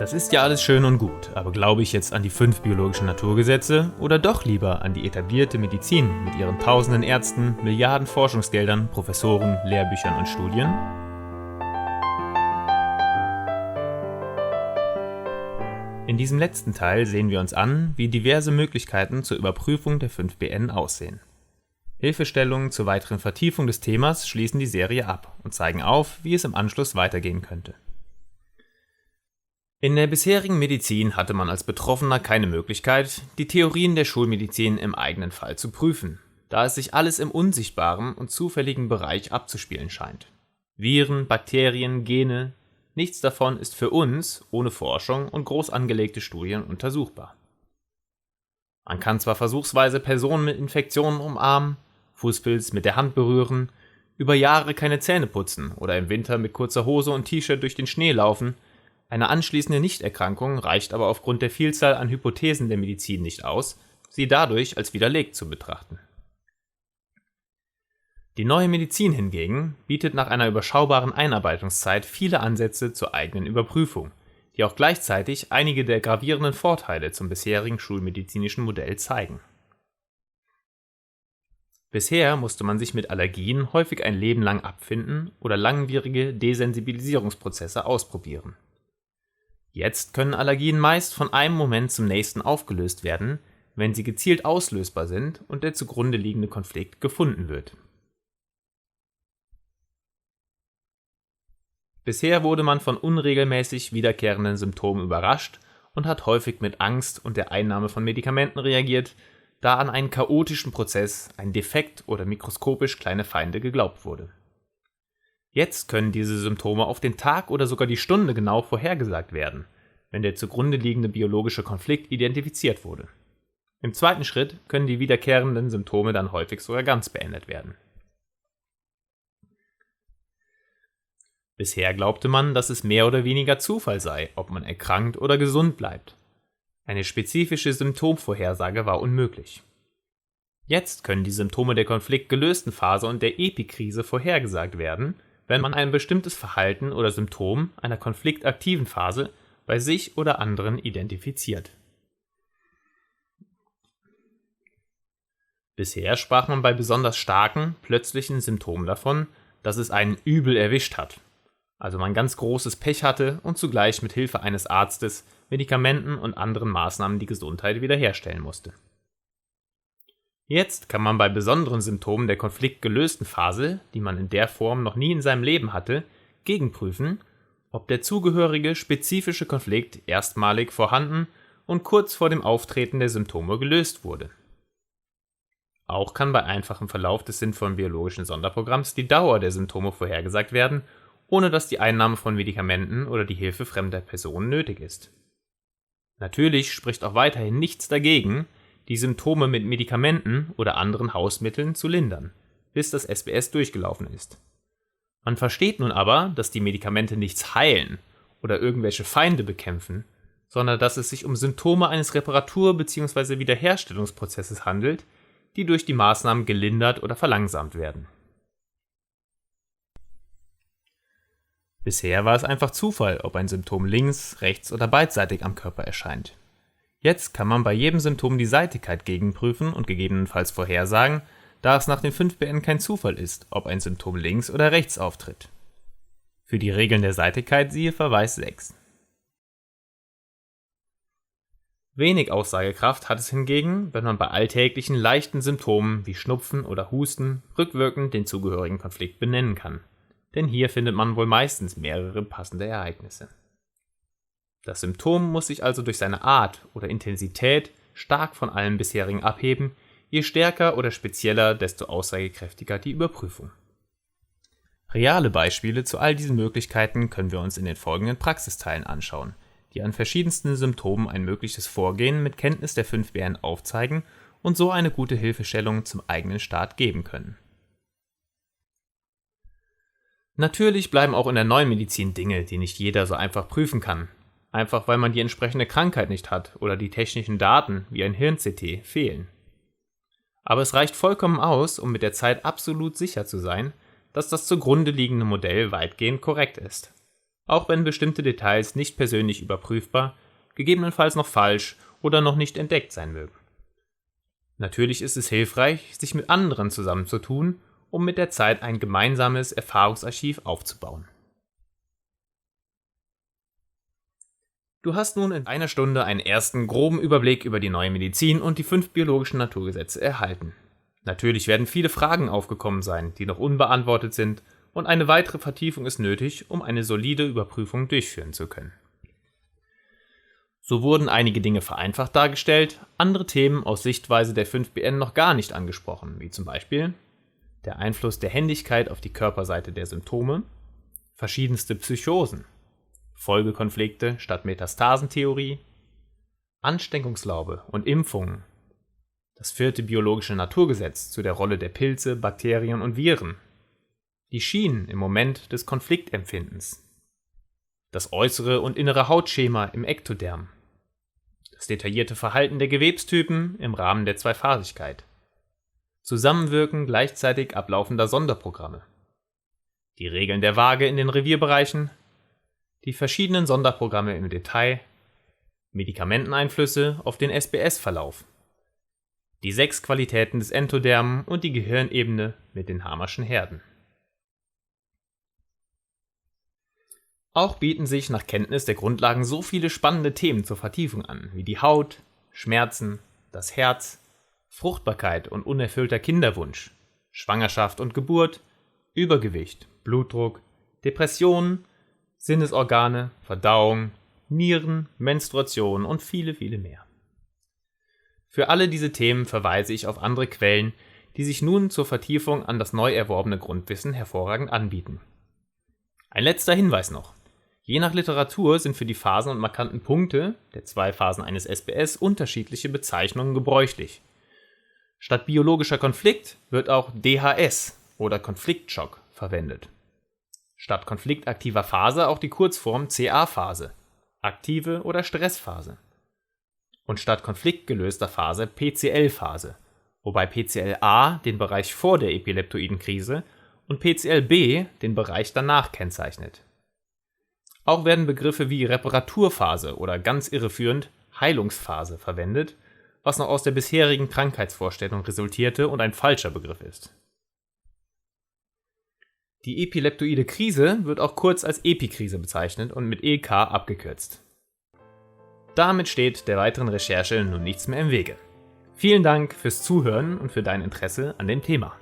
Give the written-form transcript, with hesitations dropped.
Das ist ja alles schön und gut, aber glaube ich jetzt an die 5 biologischen Naturgesetze oder doch lieber an die etablierte Medizin mit ihren tausenden Ärzten, Milliarden Forschungsgeldern, Professoren, Lehrbüchern und Studien? In diesem letzten Teil sehen wir uns an, wie diverse Möglichkeiten zur Überprüfung der 5BN aussehen. Hilfestellungen zur weiteren Vertiefung des Themas schließen die Serie ab und zeigen auf, wie es im Anschluss weitergehen könnte. In der bisherigen Medizin hatte man als Betroffener keine Möglichkeit, die Theorien der Schulmedizin im eigenen Fall zu prüfen, da es sich alles im unsichtbaren und zufälligen Bereich abzuspielen scheint. Viren, Bakterien, Gene, nichts davon ist für uns ohne Forschung und groß angelegte Studien untersuchbar. Man kann zwar versuchsweise Personen mit Infektionen umarmen, Fußpilz mit der Hand berühren, über Jahre keine Zähne putzen oder im Winter mit kurzer Hose und T-Shirt durch den Schnee laufen. Eine anschließende Nichterkrankung reicht aber aufgrund der Vielzahl an Hypothesen der Medizin nicht aus, sie dadurch als widerlegt zu betrachten. Die neue Medizin hingegen bietet nach einer überschaubaren Einarbeitungszeit viele Ansätze zur eigenen Überprüfung, die auch gleichzeitig einige der gravierenden Vorteile zum bisherigen schulmedizinischen Modell zeigen. Bisher musste man sich mit Allergien häufig ein Leben lang abfinden oder langwierige Desensibilisierungsprozesse ausprobieren. Jetzt können Allergien meist von einem Moment zum nächsten aufgelöst werden, wenn sie gezielt auslösbar sind und der zugrunde liegende Konflikt gefunden wird. Bisher wurde man von unregelmäßig wiederkehrenden Symptomen überrascht und hat häufig mit Angst und der Einnahme von Medikamenten reagiert, da an einen chaotischen Prozess, ein Defekt oder mikroskopisch kleine Feinde geglaubt wurde. Jetzt können diese Symptome auf den Tag oder sogar die Stunde genau vorhergesagt werden, wenn der zugrunde liegende biologische Konflikt identifiziert wurde. Im zweiten Schritt können die wiederkehrenden Symptome dann häufig sogar ganz beendet werden. Bisher glaubte man, dass es mehr oder weniger Zufall sei, ob man erkrankt oder gesund bleibt. Eine spezifische Symptomvorhersage war unmöglich. Jetzt können die Symptome der konfliktgelösten Phase und der Epikrise vorhergesagt werden, wenn man ein bestimmtes Verhalten oder Symptom einer konfliktaktiven Phase bei sich oder anderen identifiziert. Bisher sprach man bei besonders starken, plötzlichen Symptomen davon, dass es einen übel erwischt hat, also man ganz großes Pech hatte und zugleich mit Hilfe eines Arztes, Medikamenten und anderen Maßnahmen die Gesundheit wiederherstellen musste. Jetzt kann man bei besonderen Symptomen der konfliktgelösten Phase, die man in der Form noch nie in seinem Leben hatte, gegenprüfen, ob der zugehörige spezifische Konflikt erstmalig vorhanden und kurz vor dem Auftreten der Symptome gelöst wurde. Auch kann bei einfachem Verlauf des sinnvollen biologischen Sonderprogramms die Dauer der Symptome vorhergesagt werden, ohne dass die Einnahme von Medikamenten oder die Hilfe fremder Personen nötig ist. Natürlich spricht auch weiterhin nichts dagegen, die Symptome mit Medikamenten oder anderen Hausmitteln zu lindern, bis das SBS durchgelaufen ist. Man versteht nun aber, dass die Medikamente nichts heilen oder irgendwelche Feinde bekämpfen, sondern dass es sich um Symptome eines Reparatur- bzw. Wiederherstellungsprozesses handelt, die durch die Maßnahmen gelindert oder verlangsamt werden. Bisher war es einfach Zufall, ob ein Symptom links, rechts oder beidseitig am Körper erscheint. Jetzt kann man bei jedem Symptom die Seitigkeit gegenprüfen und gegebenenfalls vorhersagen, da es nach den 5BN kein Zufall ist, ob ein Symptom links oder rechts auftritt. Für die Regeln der Seitigkeit siehe Verweis 6. Wenig Aussagekraft hat es hingegen, wenn man bei alltäglichen leichten Symptomen wie Schnupfen oder Husten rückwirkend den zugehörigen Konflikt benennen kann. Denn hier findet man wohl meistens mehrere passende Ereignisse. Das Symptom muss sich also durch seine Art oder Intensität stark von allem bisherigen abheben, je stärker oder spezieller, desto aussagekräftiger die Überprüfung. Reale Beispiele zu all diesen Möglichkeiten können wir uns in den folgenden Praxisteilen anschauen, die an verschiedensten Symptomen ein mögliches Vorgehen mit Kenntnis der 5BN aufzeigen und so eine gute Hilfestellung zum eigenen Start geben können. Natürlich bleiben auch in der neuen Medizin Dinge, die nicht jeder so einfach prüfen kann. Einfach weil man die entsprechende Krankheit nicht hat oder die technischen Daten wie ein Hirn-CT fehlen. Aber es reicht vollkommen aus, um mit der Zeit absolut sicher zu sein, dass das zugrunde liegende Modell weitgehend korrekt ist. auch wenn bestimmte Details nicht persönlich überprüfbar, gegebenenfalls noch falsch oder noch nicht entdeckt sein mögen. Natürlich ist es hilfreich, sich mit anderen zusammenzutun, um mit der Zeit ein gemeinsames Erfahrungsarchiv aufzubauen. Du hast nun in einer Stunde einen ersten groben Überblick über die neue Medizin und die 5 biologischen Naturgesetze erhalten. Natürlich werden viele Fragen aufgekommen sein, die noch unbeantwortet sind, und eine weitere Vertiefung ist nötig, um eine solide Überprüfung durchführen zu können. So wurden einige Dinge vereinfacht dargestellt, andere Themen aus Sichtweise der 5BN noch gar nicht angesprochen, wie zum Beispiel der Einfluss der Händigkeit auf die Körperseite der Symptome, verschiedenste Psychosen, Folgekonflikte statt Metastasentheorie, Ansteckungslaube und Impfungen, das 4. biologische Naturgesetz zu der Rolle der Pilze, Bakterien und Viren, die Schienen im Moment des Konfliktempfindens, das äußere und innere Hautschema im Ektoderm, das detaillierte Verhalten der Gewebstypen im Rahmen der Zweiphasigkeit, Zusammenwirken gleichzeitig ablaufender Sonderprogramme, die Regeln der Waage in den Revierbereichen, die verschiedenen Sonderprogramme im Detail, Medikamenteneinflüsse auf den SBS-Verlauf, die 6 Qualitäten des Entoderm und die Gehirnebene mit den Hamerschen Herden. Auch bieten sich nach Kenntnis der Grundlagen so viele spannende Themen zur Vertiefung an, wie die Haut, Schmerzen, das Herz, Fruchtbarkeit und unerfüllter Kinderwunsch, Schwangerschaft und Geburt, Übergewicht, Blutdruck, Depressionen, Sinnesorgane, Verdauung, Nieren, Menstruation und viele, viele mehr. Für alle diese Themen verweise ich auf andere Quellen, die sich nun zur Vertiefung an das neu erworbene Grundwissen hervorragend anbieten. Ein letzter Hinweis noch. Je nach Literatur sind für die Phasen und markanten Punkte der 2 Phasen eines SBS unterschiedliche Bezeichnungen gebräuchlich. Statt biologischer Konflikt wird auch DHS oder Konfliktschock verwendet. Statt konfliktaktiver Phase auch die Kurzform CA-Phase, aktive oder Stressphase. Und statt konfliktgelöster Phase PCL-Phase, wobei PCL-A den Bereich vor der epileptoiden Krise und PCL-B den Bereich danach kennzeichnet. Auch werden Begriffe wie Reparaturphase oder ganz irreführend Heilungsphase verwendet, was noch aus der bisherigen Krankheitsvorstellung resultierte und ein falscher Begriff ist. Die epileptoide Krise wird auch kurz als Epikrise bezeichnet und mit EK abgekürzt. Damit steht der weiteren Recherche nun nichts mehr im Wege. Vielen Dank fürs Zuhören und für dein Interesse an dem Thema.